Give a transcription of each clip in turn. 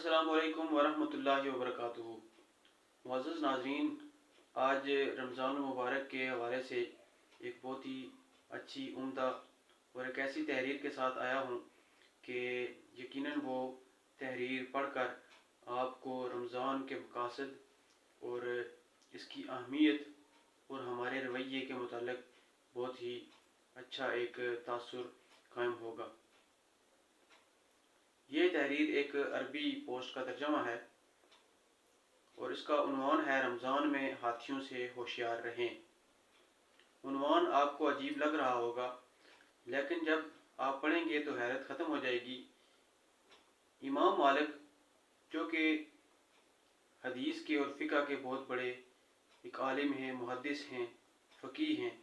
अस्सलामुअलैकुम वरहमतुल्लाहि वबरकातुहू। मुअज़्ज़ज़ नाज़रीन, आज रमज़ान मुबारक के हवाले से एक बहुत ही अच्छी उम्दा और एक ऐसी तहरीर के साथ आया हूँ कि यकीनन वो तहरीर पढ़कर आपको रमज़ान के मकासद और इसकी अहमियत और हमारे रवैये के मुतालिक बहुत ही अच्छा एक तासुर कायम होगा। ये तहरीर एक अरबी पोस्ट का तर्जमा है और इसका उन्वान है रमज़ान में हाथियों से होशियार रहें। उन्वान आपको अजीब लग रहा होगा, लेकिन जब आप पढ़ेंगे तो हैरत ख़त्म हो जाएगी। इमाम मालिक, जो कि हदीस के और फ़िक़्ह के बहुत बड़े एक आलिम हैं, मुहद्दिस हैं, फ़क़ीह हैं,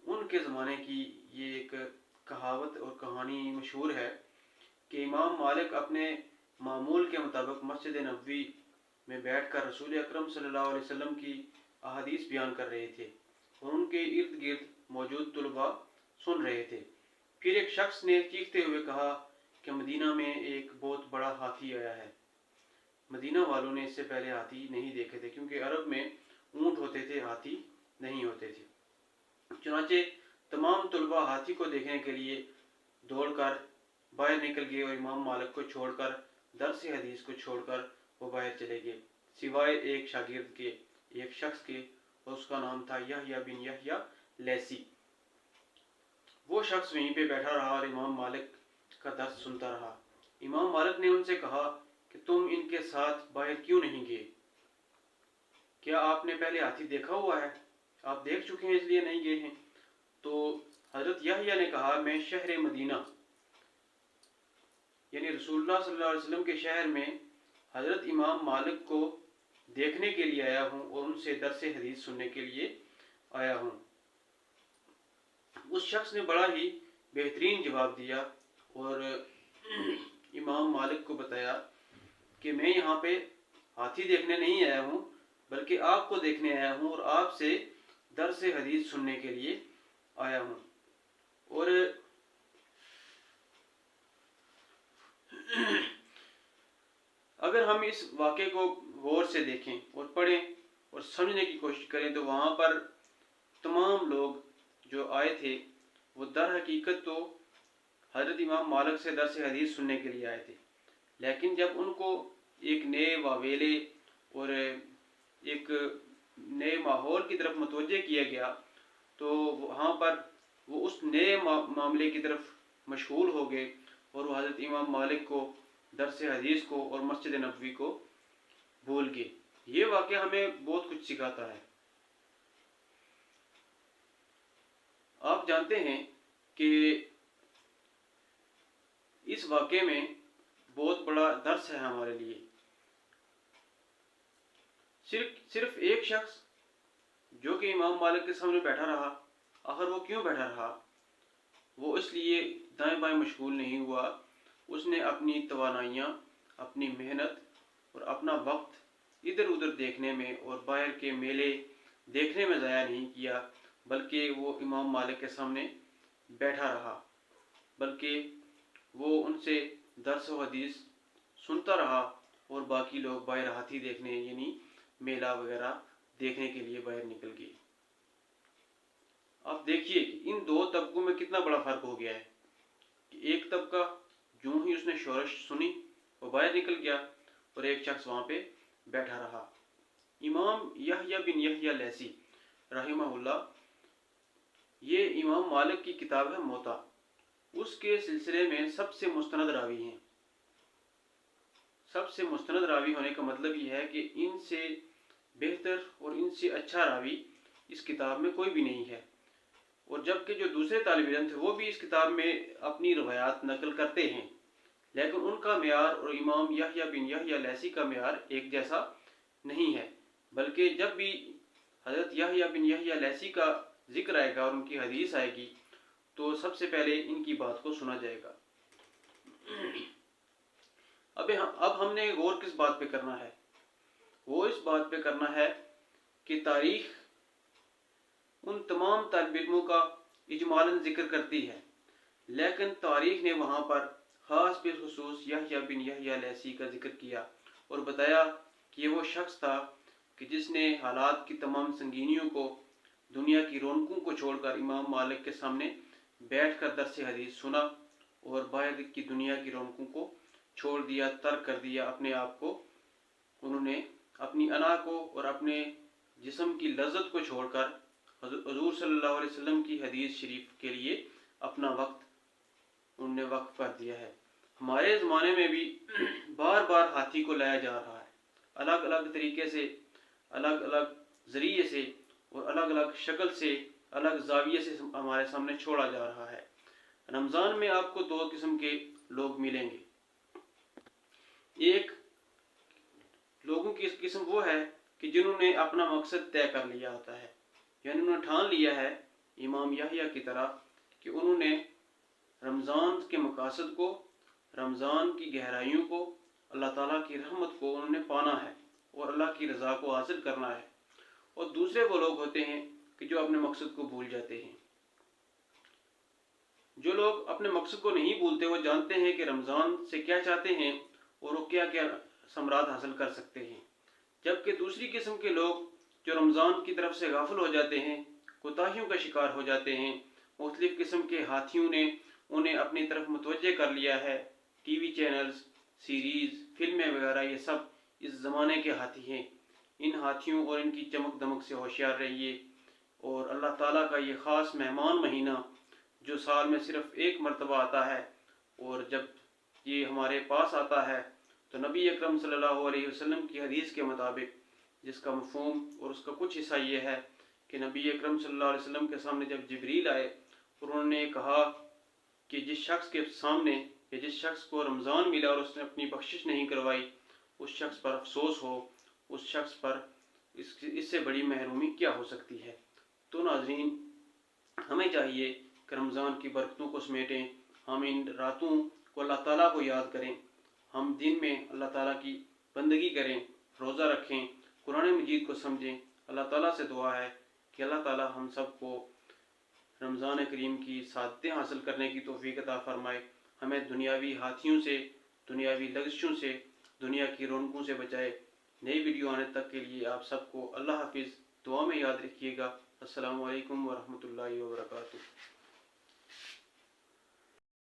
उनके ज़माने की ये एक कहावत और कहानी मशहूर है कि इमाम मालिक अपने मामूल के मुताबिक मस्जिद नबवी में बैठकर रसूल अकरम सल्लल्लाहु अलैहि वसल्लम की अहादीस बयान कर रहे थे और उनके इर्द गिर्द मौजूद तुलबा सुन रहे थे। फिर एक शख्स ने चीखते हुए कहा कि मदीना में एक बहुत बड़ा हाथी आया है। मदीना वालों ने इससे पहले हाथी नहीं देखे थे, क्योंकि अरब में ऊँट होते थे, हाथी नहीं होते थे। चुनाचे तमाम तुलबा हाथी को देखने के लिए दौड़कर बाहर निकल गए और इमाम मालिक को छोड़कर, दर्स हदीस को छोड़कर वो बाहर चले गए, सिवाय एक शागिर्द के, एक शख्स के, और उसका नाम था यहया बिन यहया लैसी। वो शख्स वहीं पे बैठा रहा और इमाम मालिक का दर्स सुनता रहा। इमाम मालिक ने उनसे कहा कि तुम इनके साथ बाहर क्यों नहीं गए? क्या आपने पहले हाथी देखा हुआ है? आप देख चुके हैं इसलिए नहीं गए हैं? तो हजरत यहया ने कहा, मैं शहर मदीना यानी रसूलुल्लाह सल्लल्लाहु अलैहि वसल्लम के शहर में हज़रत इमाम मालिक को देखने के लिए आया हूँ और उनसे दर्स हदीस सुनने के लिए आया हूँ। उस शख्स ने बड़ा ही बेहतरीन जवाब दिया और इमाम मालिक को बताया कि मैं यहाँ पे हाथी देखने नहीं आया हूँ, बल्कि आपको देखने आया हूँ और आपसे दर्स हदीस सुनने के लिए आया हूँ। और अगर हम इस वाक़े को गौर से देखें और पढ़ें और समझने की कोशिश करें तो वहाँ पर तमाम लोग जो आए थे वो दर हकीकत तो हज़रत इमाम मालिक से दर्स हदीस सुनने के लिए आए थे, लेकिन जब उनको एक नए वावेले और एक नए माहौल की तरफ मुतवज्जे किया गया तो वहाँ पर वो उस नए मामले की तरफ मशगूल हो गए और वो हज़रत इमाम मालिक को, दर्स हदीस को और मस्जिद नबवी को भूल गए। ये वाक़या हमें बहुत कुछ सिखाता है। आप जानते हैं कि इस वाक़े में बहुत बड़ा दर्स है हमारे लिए। सिर्फ एक शख्स जो कि इमाम मालिक के सामने बैठा रहा, आखिर वो क्यों बैठा रहा? वो इसलिए दाएं बाएं मशगूल नहीं हुआ, उसने अपनी तवानाइयाँ, अपनी मेहनत और अपना वक्त इधर उधर देखने में और बाहर के मेले देखने में ज़ाया नहीं किया, बल्कि वो इमाम मालिक के सामने बैठा रहा, बल्कि वो उनसे दर्स व हदीस सुनता रहा और बाकी लोग बाहर हाथी देखने यानी मेला वगैरह देखने के लिए बाहर निकल गए। आप देखिए कि इन दो तबकों में कितना बड़ा फ़र्क हो गया है कि एक तबका यूं ही उसने शोरश सुनी वो बाहर निकल गया और एक शख्स वहाँ पे बैठा रहा। इमाम यहया बिन यहया लैसी रहिमहुल्लाह, ये इमाम मालिक की किताब है मोता, उसके सिलसिले में सबसे मुस्तनद रावी हैं। सबसे मुस्तनद रावी होने का मतलब ये है कि इनसे बेहतर और इनसे अच्छा रावी इस किताब में कोई भी नहीं है। और जबकि जो दूसरे तालिब इल्म थे वो भी इस किताब में अपनी रवायात नकल करते हैं, लेकिन उनका मेयार और इमाम यहया बिन यहया लैसी का मेयार एक जैसा नहीं है, बल्कि जब भी हज़रत यहया बिन यहया लैसी का जिक्र आएगा और उनकी हदीस आएगी तो सबसे पहले इनकी बात को सुना जाएगा। अब हमने गौर किस बात पे करना है? वो इस बात पे करना है कि तारीख उन तमाम तालिब इल्मों का इजमालन जिक्र करती है, लेकिन तारीख ने वहाँ पर ख़ास बिलखुसूस यहया बिन यहया लैसी का जिक्र किया और बताया कि ये वो शख्स था कि जिसने हालात की तमाम संगीनियों को, दुनिया की रौनकों को छोड़कर इमाम मालिक के सामने बैठ कर दर्स हदीस सुना और बाहर की दुनिया की रौनकों को छोड़ दिया, तर्क कर दिया अपने आप को। उन्होंने अपनी अना को और अपने जिस्म की लज्जत को छोड़कर हुज़ूर सल्लल्लाहु अलैहि वसल्लम की हदीस शरीफ के लिए अपना वक्त उन्होंने वक्फ कर दिया है। हमारे ज़माने में भी बार बार हाथी को लाया जा रहा है, अलग अलग तरीके से, अलग अलग ज़रिए से और अलग अलग शक्ल से, अलग जाविये से हमारे सामने छोड़ा जा रहा है। रमज़ान में आपको दो किस्म के लोग मिलेंगे। एक लोगों की किस्म वो है कि जिन्होंने अपना मकसद तय कर लिया होता है, यानी उन्होंने ठान लिया है इमाम यहया की तरह कि उन्होंने रमज़ान के मकासद को, रमज़ान की गहराइयों को, अल्लाह ताला की रहमत को उन्होंने पाना है और अल्लाह की रज़ा को हासिल करना है। और दूसरे वो लोग होते हैं कि जो अपने मकसद को भूल जाते हैं। जो लोग अपने मकसद को नहीं भूलते, वो जानते हैं कि रमज़ान से क्या चाहते हैं और वो क्या क्या समरात हासिल कर सकते हैं। जबकि दूसरी किस्म के लोग जो रमज़ान की तरफ से गाफिल हो जाते हैं, कोताहियों का शिकार हो जाते हैं, मुख्तलिफ़ किस्म के हाथियों ने उन्हें अपनी तरफ मुतवज्जे कर लिया है। टीवी चैनल्स, सीरीज़, फिल्में वगैरह, ये सब इस ज़माने के हाथी हैं। इन हाथियों और इनकी चमक दमक से होशियार रहिए। और अल्लाह ताला का ये ख़ास मेहमान महीना जो साल में सिर्फ़ एक मरतबा आता है, और जब ये हमारे पास आता है तो नबी अकरम सल्लल्लाहु अलैहि वसल्लम की हदीस के मुताबिक, जिसका मफ़हूम और उसका कुछ हिस्सा ये है कि नबी अकरम सल्लल्लाहु अलैहि वसल्लम के सामने जब जिब्रील आए और उन्होंने कहा कि जिस शख्स के सामने या जिस शख्स को रमज़ान मिला और उसने अपनी बख्शिश नहीं करवाई, उस शख्स पर अफसोस हो, उस शख्स पर इससे बड़ी महरूमी क्या हो सकती है। तो नाज़रीन, हमें चाहिए कि रमज़ान की बरकतों को समेटें, हम इन रातों को अल्लाह ताला को याद करें, हम दिन में अल्लाह ताला की बंदगी करें, रोज़ा रखें, कुरान मजीद को समझें। अल्लाह ताला से दुआ है कि अल्लाह ताला हम सब को रमज़ान करीम की सादतें हासिल करने की तौफीक अता फ़रमाए, हमें दुनियावी हाथियों से, दुनियावी लग़ज़शों से, दुनिया की रौनकों से बचाए। नई वीडियो आने तक के लिए आप सबको अल्लाह हाफिज़, दुआ में याद रखिएगा। अस्सलामु अलैकुम वरहमतुल्लाहि वबरकातुहू।